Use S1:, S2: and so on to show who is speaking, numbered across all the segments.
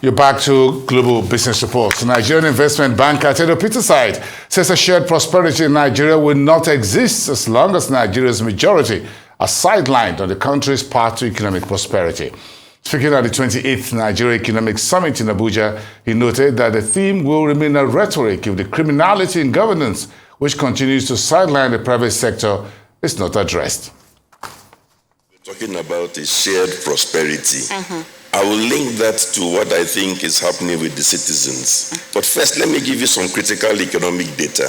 S1: You're back to Global Business Report. Nigerian investment banker Tedo Peterside says a shared prosperity in Nigeria will not exist as long as Nigeria's majority are sidelined on the country's path to economic prosperity. Speaking at the 28th Nigeria Economic Summit in Abuja, he noted that the theme will remain a rhetoric if the criminality in governance, which continues to sideline the private sector, is not addressed.
S2: We're talking about a shared prosperity. I will link that to what I think is happening with the citizens. But first, let me give you some critical economic data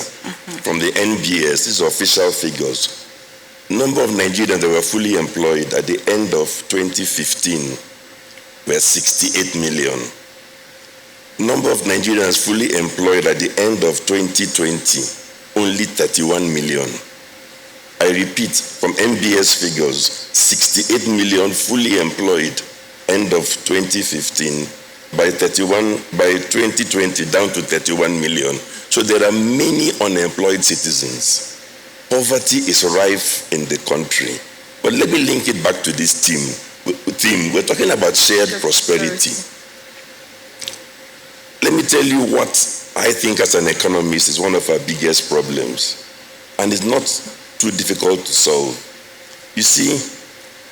S2: from the NBS. These are official figures. Number of Nigerians that were fully employed at the end of 2015 were 68 million. Number of Nigerians fully employed at the end of 2020, only 31 million. I repeat, from NBS figures, 68 million fully employed end of 2015, by 2020 down to 31 million. So there are many unemployed citizens. Poverty is rife in the country. But let me link it back to this theme. We're talking about shared prosperity. Let me tell you what I think as an economist is one of our biggest problems. And it's not too difficult to solve. You see,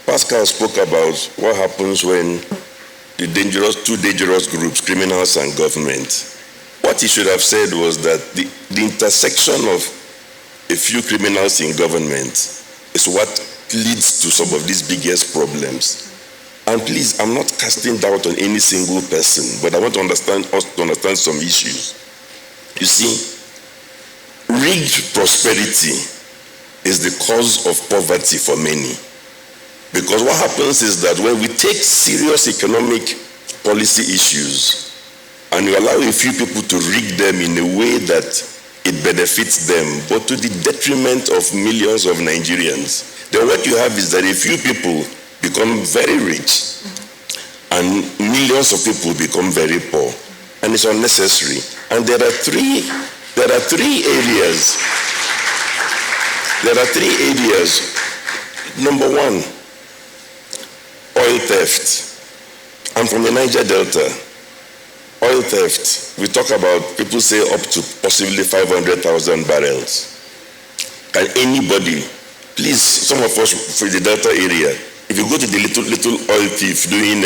S2: Pascal spoke about what happens when the two dangerous groups, criminals and government. What he should have said was that the intersection of a few criminals in government is what leads to some of these biggest problems. And please, I'm not casting doubt on any single person, but I want to understand some issues. You see, rigged prosperity is the cause of poverty for many. Because what happens is that when we take serious economic policy issues and we allow a few people to rig them in a way that it benefits them, but to the detriment of millions of Nigerians, then what you have is that a few people become very rich and millions of people become very poor. And it's unnecessary. And there are three areas. Number one, oil theft. I'm from the Niger Delta. Oil theft, we talk about, people say up to possibly 500,000 barrels. Can anybody, please, some of us from the Delta area, if you go to the little oil thief doing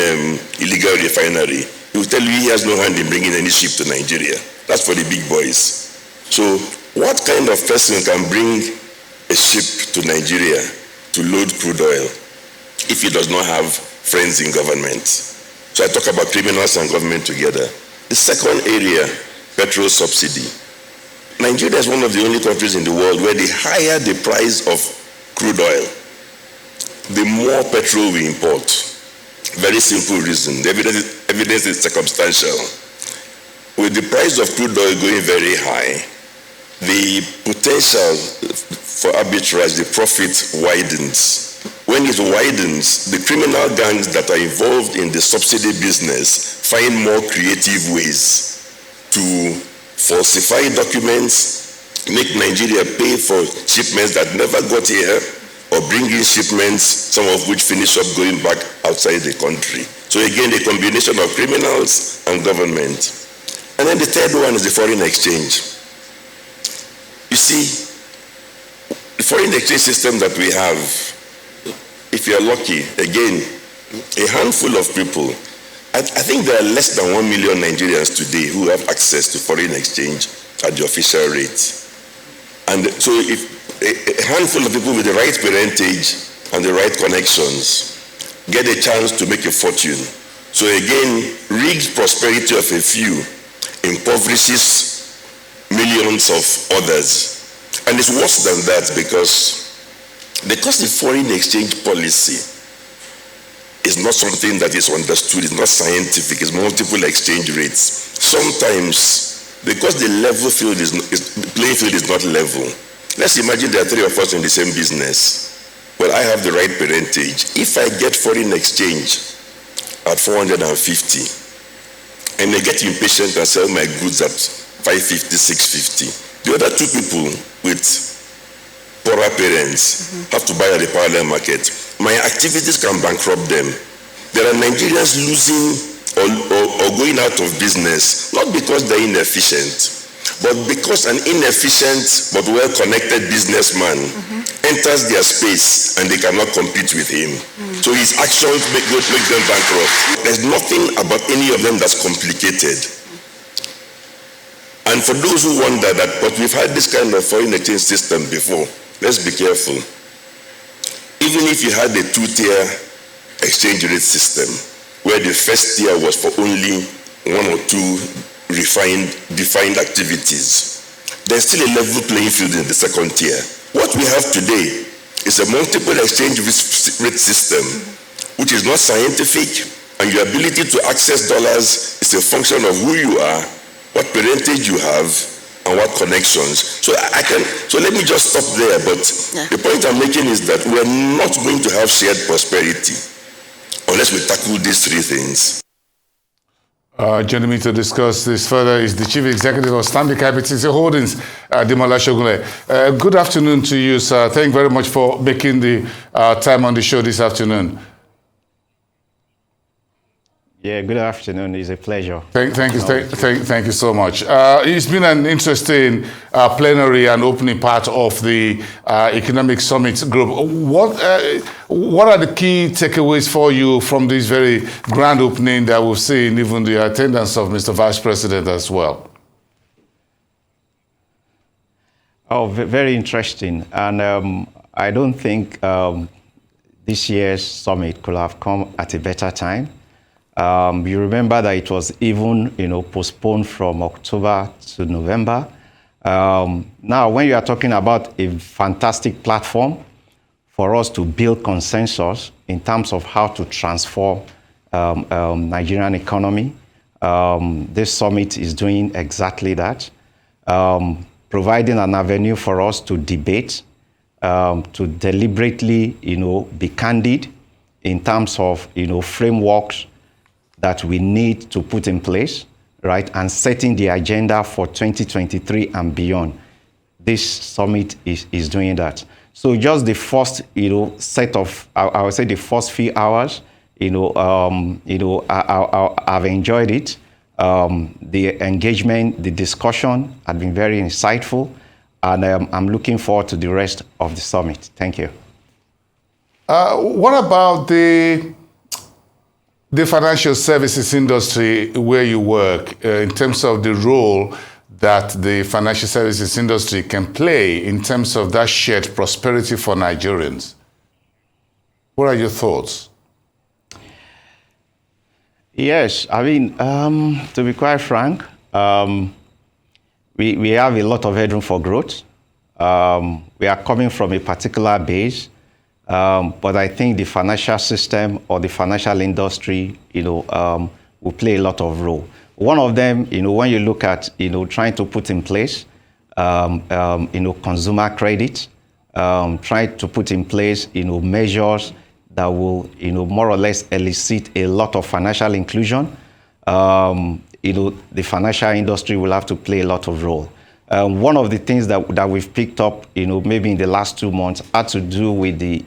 S2: illegal refinery, he will tell you he has no hand in bringing any ship to Nigeria. That's for the big boys. So what kind of person can bring a ship to Nigeria to load crude oil if he does not have friends in government? So I talk about criminals and government together. The second area, petrol subsidy. Nigeria is one of the only countries in the world where the higher the price of crude oil, the more petrol we import. Very simple reason. The evidence is circumstantial. With the price of crude oil going very high, the potential for arbitrage, the profit widens. When it widens, the criminal gangs that are involved in the subsidy business find more creative ways to falsify documents, make Nigeria pay for shipments that never got here, or bring in shipments, some of which finish up going back outside the country. So again, a combination of criminals and government. And then the third one is the foreign exchange. You see, the foreign exchange system that we have, if you're lucky, again, a handful of people, I think there are less than 1 million Nigerians today who have access to foreign exchange at the official rate. And so if a handful of people with the right parentage and the right connections get a chance to make a fortune. So again, rigged prosperity of a few impoverishes millions of others. And it's worse than that because the foreign exchange policy is not something that is understood, it's not scientific, it's multiple exchange rates. Sometimes, because the playing field is not level, let's imagine there are three of us in the same business. Well, I have the right parentage. If I get foreign exchange at 450, and I get impatient and sell my goods at 550, 650, the other two people with poorer parents have to buy at the parallel market. My activities can bankrupt them. There are Nigerians losing or or going out of business, not because they're inefficient, but because an inefficient but well-connected businessman enters their space and they cannot compete with him. So his actions make them bankrupt. There's nothing about any of them that's complicated. And for those who wonder that, but we've had this kind of foreign exchange system before, let's be careful. Even if you had a two-tier exchange rate system, where the first tier was for only one or two defined activities, there's still a level playing field in the second tier. What we have today is a multiple exchange rate system, which is not scientific, and your ability to access dollars is a function of who you are, what parentage you have, and what connections. So let me just stop there, but the point I'm making is that we're not going to have shared prosperity unless we tackle these three things.
S1: Joining me to discuss this further is the Chief Executive of Stanbic IBTC Holdings, Demola Sogunle. Good afternoon to you, sir. Thank you very much for making the time on the show this afternoon.
S3: Yeah, good afternoon. It's a pleasure.
S1: Thank you so much. It's been an interesting plenary and opening part of the Economic Summit Group. What are the key takeaways for you from this very grand opening that we've seen, even the attendance of Mr. Vice President as well?
S3: Oh, very interesting. And I don't think this year's summit could have come at a better time. You remember that it was even, postponed from October to November. Now, when you are talking about a fantastic platform for us to build consensus in terms of how to transform Nigerian economy, this summit is doing exactly that, providing an avenue for us to debate, to deliberately, be candid in terms of, frameworks that we need to put in place, right, and setting the agenda for 2023 and beyond. This summit is doing that. So just the first, set of, I would say the first few hours, I've enjoyed it. The engagement, the discussion had been very insightful, and I'm looking forward to the rest of the summit. Thank you.
S1: What about the financial services industry where you work, in terms of the role that the financial services industry can play in terms of that shared prosperity for Nigerians? What are your thoughts?
S3: Yes, I mean, to be quite frank, we have a lot of headroom for growth. We are coming from a particular base. But I think the financial system or the financial industry, will play a lot of role. One of them, when you look at, trying to put in place, consumer credit, trying to put in place, measures that will, more or less elicit a lot of financial inclusion, the financial industry will have to play a lot of role. One of the things that we've picked up, maybe in the last 2 months had to do with the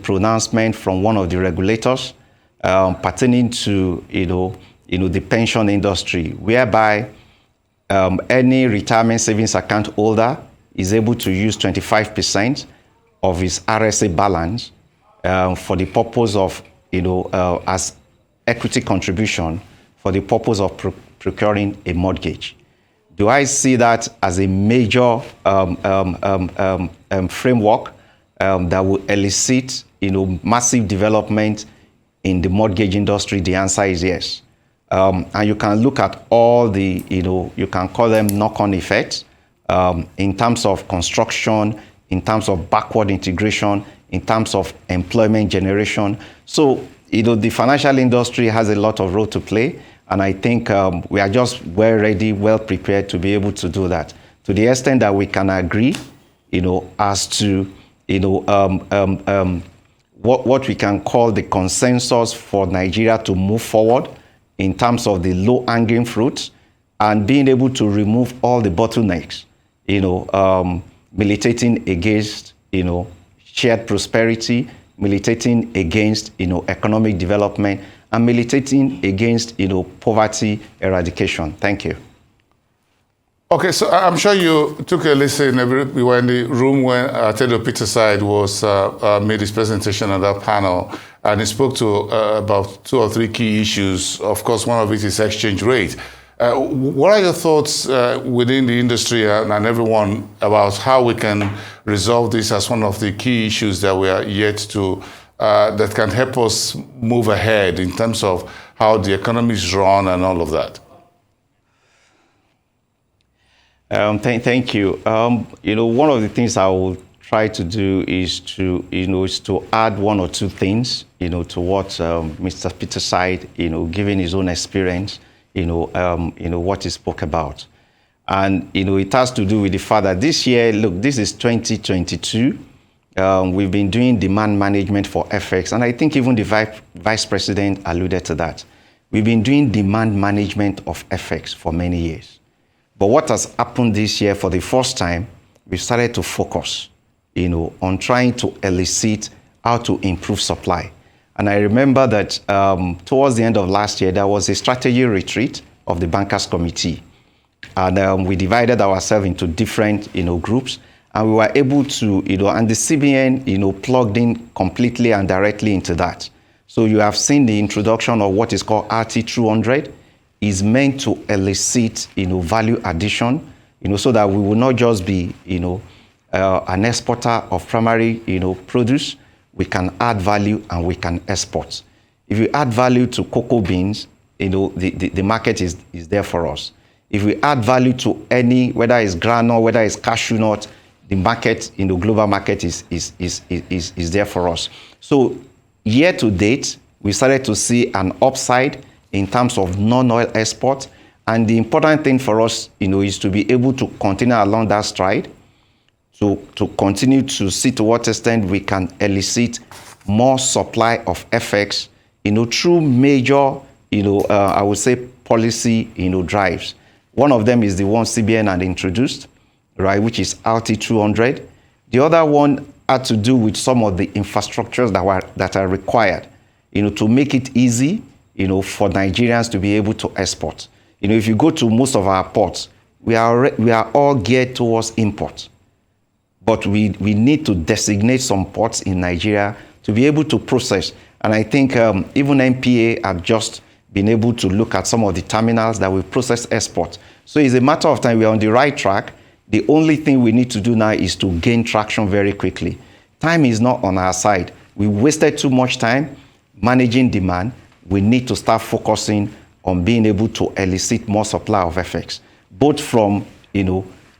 S3: pronouncement from one of the regulators pertaining to, the pension industry, whereby any retirement savings account holder is able to use 25% of his RSA balance for the purpose of, as equity contribution for the purpose of procuring a mortgage. Do I see that as a major framework that will elicit, massive development in the mortgage industry? The answer is yes. And you can look at all the, you can call them knock-on effects in terms of construction, in terms of backward integration, in terms of employment generation. So, the financial industry has a lot of role to play. And I think we are just well ready, well prepared to be able to do that. To the extent that we can agree, as to, what we can call the consensus for Nigeria to move forward in terms of the low-hanging fruits and being able to remove all the bottlenecks, militating against, shared prosperity, militating against, economic development, and militating against, poverty eradication. Thank you.
S1: Okay, so I'm sure you took a listen. We were in the room when Tedo Peterside made his presentation on that panel, and he spoke to about 2 or 3 key issues. Of course, one of it is exchange rate. What are your thoughts within the industry and everyone about how we can resolve this as one of the key issues that we are yet to, that can help us move ahead in terms of how the economy is run and all of that?
S3: Thank you. One of the things I will try to do is to add 1 or 2 things, to what Mr. Peterside, given his own experience, what he spoke about. And, it has to do with the fact that this year, look, this is 2022. We've been doing demand management for FX, and I think even the Vice President alluded to that. We've been doing demand management of FX for many years. But what has happened this year, for the first time, we started to focus, on trying to elicit how to improve supply. And I remember that towards the end of last year, there was a strategy retreat of the Bankers Committee. And we divided ourselves into different, groups. And we were able to, and the CBN, plugged in completely and directly into that. So you have seen the introduction of what is called RT200. Is meant to elicit, value addition, so that we will not just be, an exporter of primary, produce. We can add value and we can export. If we add value to cocoa beans, the market is there for us. If we add value to any, whether it's granule, whether it's cashew nut, the market, global market is there for us. So year to date, we started to see an upside in terms of non-oil export. And the important thing for us, is to be able to continue along that stride, to continue to see to what extent we can elicit more supply of FX, through major, I would say policy, drives. One of them is the one CBN had introduced, right, which is RT200. The other one had to do with some of the infrastructures that are required, to make it easy, for Nigerians to be able to export. If you go to most of our ports, we are all geared towards import. But we need to designate some ports in Nigeria to be able to process. And I think even NPA have just been able to look at some of the terminals that will process export. So it's a matter of time. We're on the right track. The only thing we need to do now is to gain traction very quickly. Time is not on our side. We wasted too much time managing demand. We need to start focusing on being able to elicit more supply of FX, both from,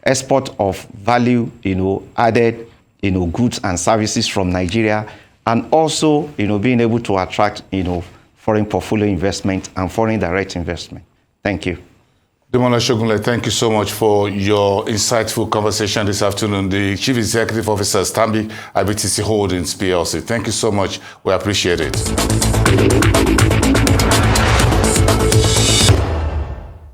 S3: export of value, added, goods and services from Nigeria, and also, being able to attract, foreign portfolio investment and foreign direct investment. Thank you.
S1: Demola Sogunle, thank you so much for your insightful conversation this afternoon. The Chief Executive Officer, Stanbic IBTC Holdings PLC. Thank you so much. We appreciate it.